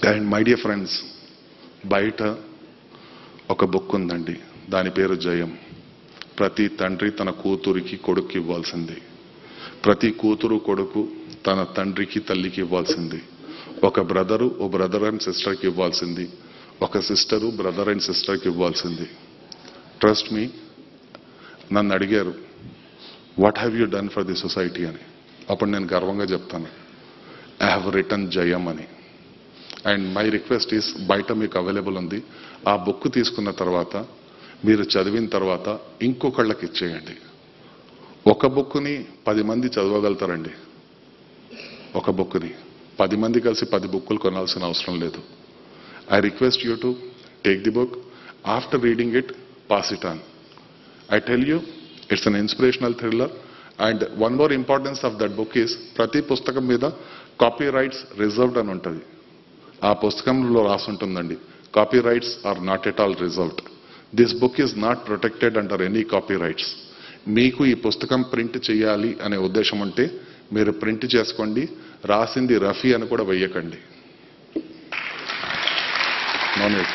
And my dear friends, బయట ఒక book ఉందండి, దాని పేరు జయం. ప్రతి తండ్రి తన కూతురికి కొడుకు ఇవ్వాల్సింది, ప్రతి కూతురు కొడుకు తన తండ్రికి తల్లికి ఇవ్వాల్సింది, ఒక బ్రదరు ఓ బ్రదర్ అండ్ సిస్టర్కి ఇవ్వాల్సింది, ఒక సిస్టరు బ్రదర్ అండ్ సిస్టర్కి ఇవ్వాల్సింది. ట్రస్ట్ మీ, నన్ను అడిగారు what have you done for the society అని. అప్పుడు నేను గర్వంగా చెప్తాను, ఐ హ్యావ్ రిటన్ జయం అని. అండ్ మై రిక్వెస్ట్ ఈస్, బయట మీకు అవైలబుల్ ఉంది, ఆ బుక్ తీసుకున్న తర్వాత మీరు చదివిన తర్వాత ఇంకొకళ్ళకి ఇచ్చేయండి. ఒక బుక్ని 10 మంది చదవగలుగుతారండి. ఒక బుక్ని 10 మంది కలిసి 10 బుక్కులు కొనాల్సిన అవసరం లేదు. I request you to take the book. After reading it, pass it on. I tell you, it's an inspirational thriller. And one more importance of that book is, ప్రతి పుస్తకం మీద కాపీరైట్స్ రిజర్వ్డ్ అని ఉంటుంది. ఆ పుస్తకంలో రాసుంటుందండి, copyrights are not at all reserved. This book is not protected under any copyrights. మీకు ఈ పుస్తకం ప్రింట్ చేయాలి అనే ఉద్దేశం ఉంటే మీరు ప్రింట్ చేసుకోండి, రాసింది రఫీ అని కూడా వెయ్యకండి. No need.